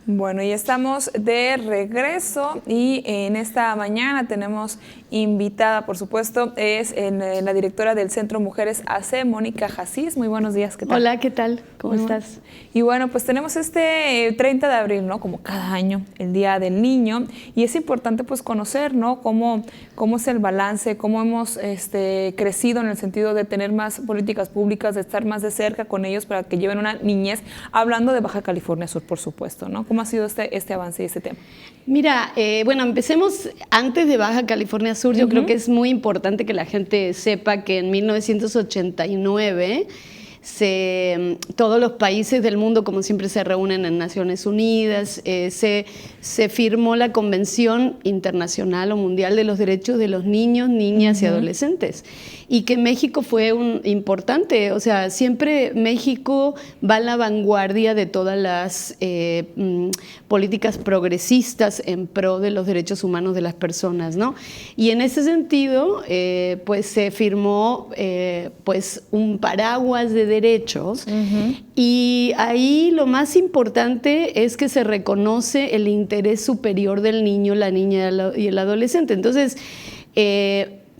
Bueno, y estamos de regreso y en esta mañana tenemos invitada, por supuesto, es la directora del Centro Mujeres AC, Mónica Jasís. Muy buenos días, ¿qué tal? Hola, ¿qué tal? ¿Cómo estás? Y bueno, pues tenemos este 30 de abril, ¿no? Como cada año, el Día del Niño, y es importante pues conocer, ¿no? Cómo es el balance, cómo hemos crecido en el sentido de tener más políticas públicas, de estar más de cerca con ellos para que lleven una niñez, hablando de Baja California Sur, por supuesto, ¿no? ¿Cómo ha sido este avance y este tema? Mira, bueno, empecemos antes de Baja California Sur. Yo creo que es muy importante que la gente sepa que en 1989 todos los países del mundo, como siempre, se reúnen en Naciones Unidas. Se firmó la Convención Internacional o Mundial de los Derechos de los Niños, Niñas y Adolescentes. Y que México fue importante, o sea, siempre México va a la vanguardia de todas las políticas progresistas en pro de los derechos humanos de las personas, ¿no? Y en ese sentido, pues se firmó pues un paraguas de derechos, y ahí lo más importante es que se reconoce el interés superior del niño, la niña y el adolescente. Entonces,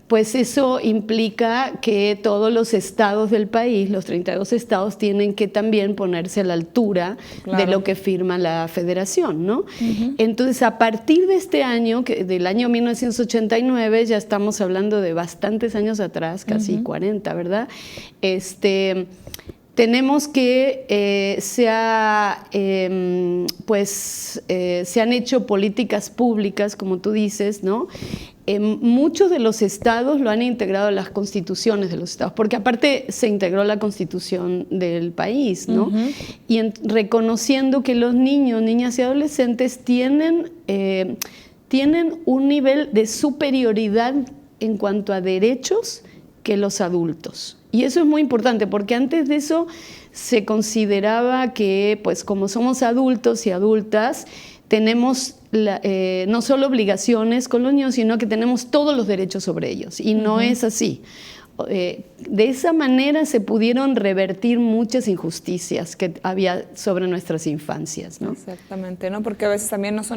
pues eso implica que todos los estados del país, los 32 estados, tienen que también ponerse a la altura de lo que firma la federación, ¿no? Entonces, a partir de este año, del año 1989, ya estamos hablando de bastantes años atrás, casi 40, ¿verdad? Tenemos que se han hecho políticas públicas, como tú dices, ¿no? Muchos de los estados lo han integrado a las constituciones de los estados, porque aparte se integró la constitución del país, ¿no? Y reconociendo que los niños, niñas y adolescentes tienen un nivel de superioridad en cuanto a derechos que los adultos. Y eso es muy importante, porque antes de eso se consideraba que, pues como somos adultos y adultas, tenemos no solo obligaciones con los niños, sino que tenemos todos los derechos sobre ellos. Y no es así. De esa manera se pudieron revertir muchas injusticias que había sobre nuestras infancias, ¿no? Exactamente, ¿no? Porque a veces también los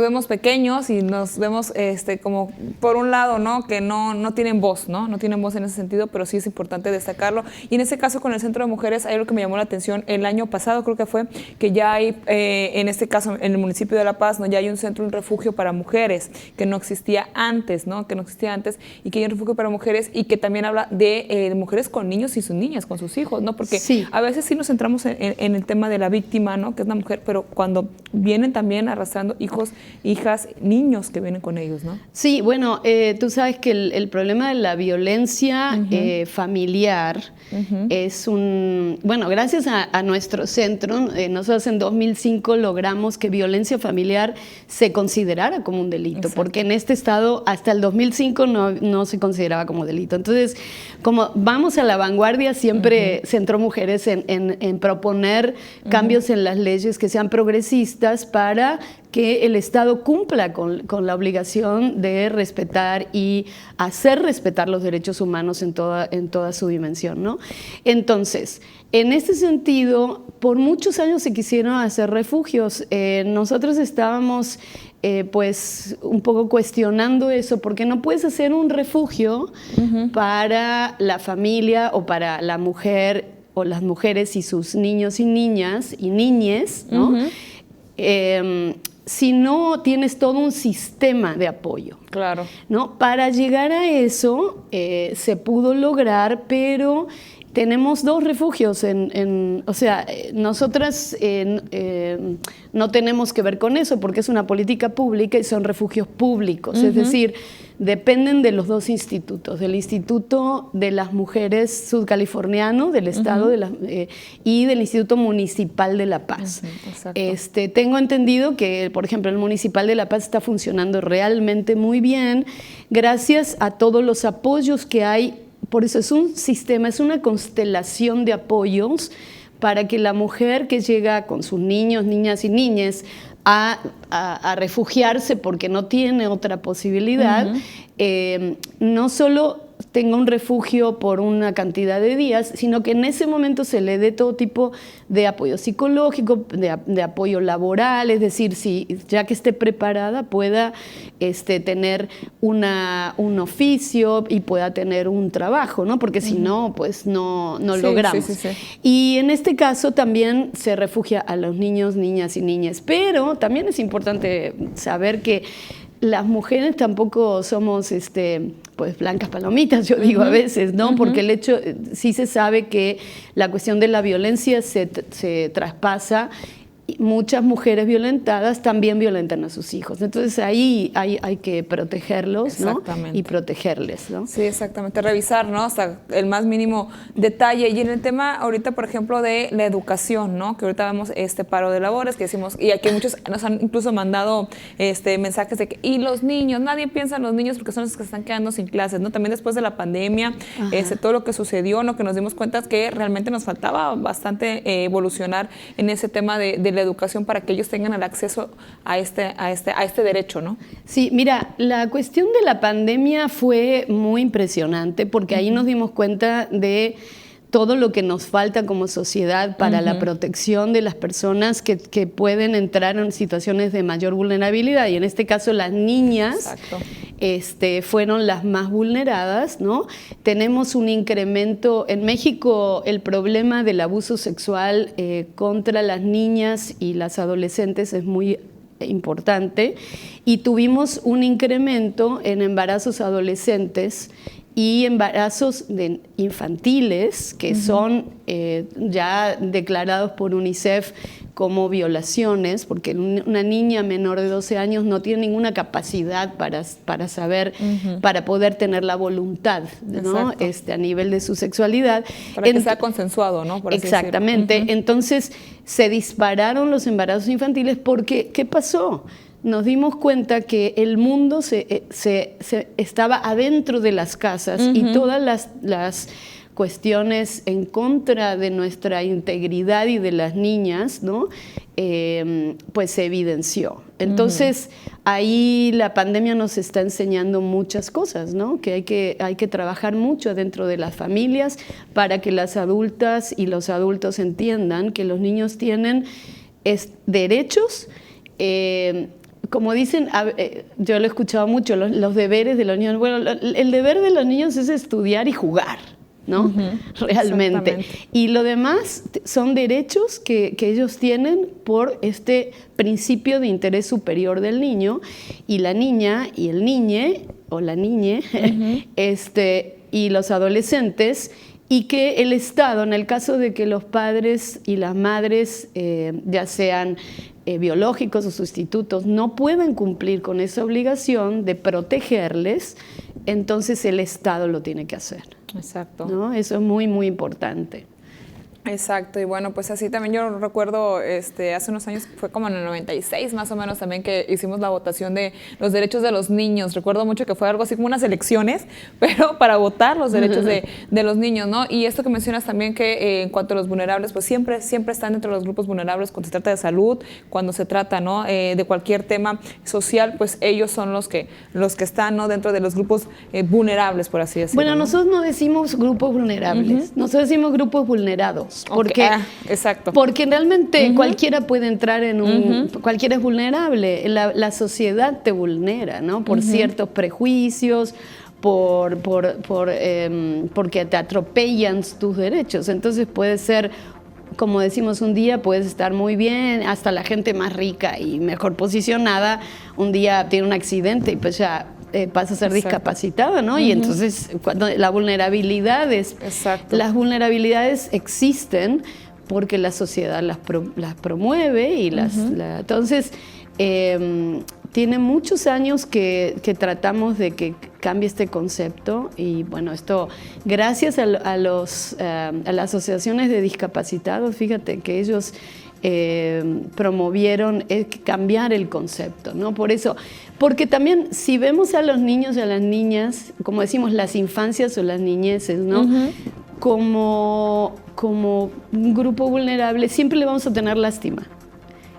vemos pequeños y nos vemos como por un lado, ¿no? Que no tienen voz, ¿no? No tienen voz en ese sentido, pero sí es importante destacarlo. Y en este caso con el Centro de Mujeres hay algo que me llamó la atención el año pasado, creo que fue, que ya hay, en este caso en el municipio de La Paz, ¿no? Ya hay un centro, un refugio para mujeres que no existía antes, ¿no? Que no existía antes, y que hay un refugio para mujeres y que también habla de mujeres con niños y sus niñas, con sus hijos, ¿no? Porque a veces sí nos centramos en el tema de la víctima, ¿no? Que es la mujer, pero cuando vienen también arrastrando hijos, hijas, niños que vienen con ellos, ¿no? Sí, bueno, tú sabes que el problema de la violencia familiar es bueno, gracias a nuestro centro, nosotros en 2005 logramos que violencia familiar se considerara como un delito. Exacto. Porque en este estado hasta el 2005 no se consideraba como delito. Entonces, como vamos a la vanguardia, siempre Centro Mujeres en proponer cambios en las leyes que sean progresistas para que el Estado cumpla con la obligación de respetar y hacer respetar los derechos humanos en toda su dimensión, ¿no? Entonces, en este sentido, por muchos años se quisieron hacer refugios. Nosotros estábamos pues un poco cuestionando eso, porque no puedes hacer un refugio para la familia o para la mujer o las mujeres y sus niños y niñas y niñes, ¿no? Si no tienes todo un sistema de apoyo. Claro. ¿No? Para llegar a eso se pudo lograr, pero tenemos 2 refugios, o sea, nosotras no tenemos que ver con eso porque es una política pública y son refugios públicos, es decir, dependen de los 2 institutos, del Instituto de las Mujeres Sudcaliforniano, del Estado y del Instituto Municipal de La Paz. Tengo entendido que, por ejemplo, el Municipal de La Paz está funcionando realmente muy bien, gracias a todos los apoyos que hay. Por eso es un sistema, es una constelación de apoyos para que la mujer que llega con sus niños, niñas y niñas a refugiarse porque no tiene otra posibilidad, no solo tenga un refugio por una cantidad de días, sino que en ese momento se le dé todo tipo de apoyo psicológico, de apoyo laboral, es decir, si ya que esté preparada pueda tener un oficio y pueda tener un trabajo, ¿no? Porque si no, pues no logramos. Sí. Y en este caso también se refugia a los niños, niñas y niñas, pero también es importante saber que las mujeres tampoco somos pues blancas palomitas, yo digo a veces, ¿no? Porque el hecho, sí se sabe que la cuestión de la violencia se traspasa. Muchas mujeres violentadas también violentan a sus hijos. Entonces ahí hay que protegerlos, ¿no? Y protegerles, ¿no? Sí, exactamente. Revisar, ¿no? Hasta el más mínimo detalle. Y en el tema ahorita, por ejemplo, de la educación, ¿no? Que ahorita vemos este paro de labores que decimos, y aquí muchos nos han incluso mandado mensajes de que, y los niños, nadie piensa en los niños porque son los que se están quedando sin clases, ¿no? También después de la pandemia, todo lo que sucedió, ¿no? Que nos dimos cuenta que realmente nos faltaba bastante evolucionar en ese tema de la educación para que ellos tengan el acceso a este derecho, ¿no? Sí, mira, la cuestión de la pandemia fue muy impresionante porque ahí nos dimos cuenta de todo lo que nos falta como sociedad para la protección de las personas que pueden entrar en situaciones de mayor vulnerabilidad, y en este caso las niñas fueron las más vulneradas, ¿no? Tenemos un incremento en México. El problema del abuso sexual contra las niñas y las adolescentes es muy importante, y tuvimos un incremento en embarazos adolescentes y embarazos infantiles que son ya declarados por UNICEF como violaciones, porque una niña menor de 12 años no tiene ninguna capacidad para saber, para poder tener la voluntad, ¿no? A nivel de su sexualidad. Para que sea consensuado, ¿no? Por así exactamente. decirlo. Entonces se dispararon los embarazos infantiles porque, ¿qué pasó? Nos dimos cuenta que el mundo se estaba adentro de las casas y todas las cuestiones en contra de nuestra integridad y de las niñas, ¿no? Pues se evidenció. Entonces, ahí la pandemia nos está enseñando muchas cosas, ¿no? Que hay que trabajar mucho dentro de las familias para que las adultas y los adultos entiendan que los niños tienen derechos. Como dicen, yo lo he escuchado mucho, los deberes de los niños. Bueno, el deber de los niños es estudiar y jugar, ¿no? Realmente. Y lo demás son derechos que ellos tienen por este principio de interés superior del niño, y la niña y el niñe, o la niñe, y los adolescentes, y que el Estado, en el caso de que los padres y las madres, ya sean biológicos o sustitutos, no pueden cumplir con esa obligación de protegerles, entonces el Estado lo tiene que hacer. Exacto. ¿No? Eso es muy, muy importante. Exacto, y bueno, pues así también yo recuerdo hace unos años, fue como en el 96 más o menos también, que hicimos la votación de los derechos de los niños. Recuerdo mucho que fue algo así como unas elecciones, pero para votar los derechos de los niños, ¿no? Y esto que mencionas también, que en cuanto a los vulnerables, pues siempre están dentro de los grupos vulnerables cuando se trata de salud, cuando se trata, ¿no? De cualquier tema social, pues ellos son los que están, ¿no? Dentro de los grupos vulnerables, por así decirlo. Bueno, ¿no? Nosotros no decimos grupos vulnerables, nosotros decimos grupos vulnerados. Porque, exacto. Porque realmente cualquiera puede entrar en cualquiera es vulnerable. La sociedad te vulnera, ¿no? Por ciertos prejuicios, porque te atropellan tus derechos. Entonces puede ser, como decimos, un día puedes estar muy bien, hasta la gente más rica y mejor posicionada, un día tiene un accidente y pues ya pasa a ser discapacitada, ¿no? Y entonces cuando las vulnerabilidades existen porque la sociedad las promueve y entonces tiene muchos años que tratamos de que cambie este concepto, y bueno, esto gracias a las asociaciones de discapacitados, fíjate que ellos promovieron cambiar el concepto, ¿no? Por eso, porque también si vemos a los niños y a las niñas, como decimos, las infancias o las niñeces, ¿no? Como un grupo vulnerable, siempre le vamos a tener lástima.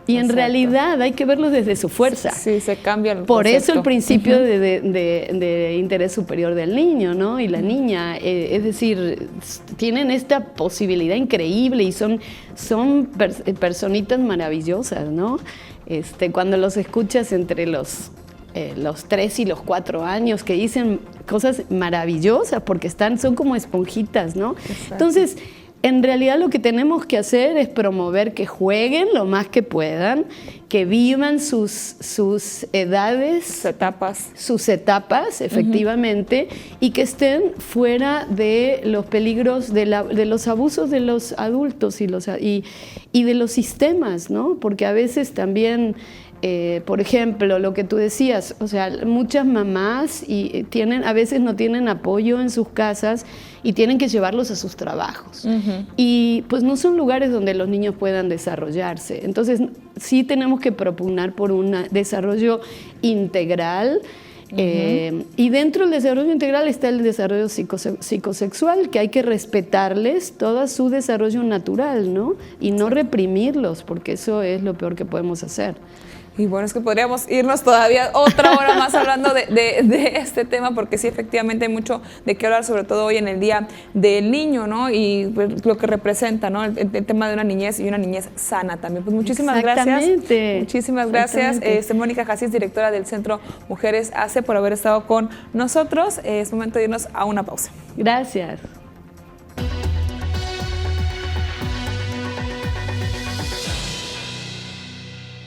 Y en Exacto. realidad hay que verlos desde su fuerza. Sí, se cambia el Por eso el concepto. principio de interés superior del niño, ¿no? Y la niña, es decir, tienen esta posibilidad increíble y son personitas maravillosas, ¿no? Cuando los escuchas entre los 3 y los 4 años que dicen cosas maravillosas porque son como esponjitas, ¿no? Exacto. Entonces, en realidad lo que tenemos que hacer es promover que jueguen lo más que puedan, que vivan sus edades, sus etapas, efectivamente, y que estén fuera de los peligros, de los abusos de los adultos y de los sistemas, ¿no? Porque a veces también, por ejemplo, lo que tú decías, o sea, muchas mamás a veces no tienen apoyo en sus casas y tienen que llevarlos a sus trabajos. Y pues no son lugares donde los niños puedan desarrollarse. Entonces sí tenemos que propugnar por un desarrollo integral. Y dentro del desarrollo integral está el desarrollo psicosexual, que hay que respetarles todo su desarrollo natural, ¿no? Y no reprimirlos, porque eso es lo peor que podemos hacer. Y bueno, es que podríamos irnos todavía otra hora más hablando de este tema, porque sí, efectivamente hay mucho de qué hablar, sobre todo hoy en el Día del Niño, ¿no? Y pues, lo que representa, ¿no? El tema de una niñez y una niñez sana también. Pues muchísimas gracias. Muchísimas gracias, Mónica Jasís, directora del Centro Mujeres ACE, por haber estado con nosotros. Es momento de irnos a una pausa. Gracias.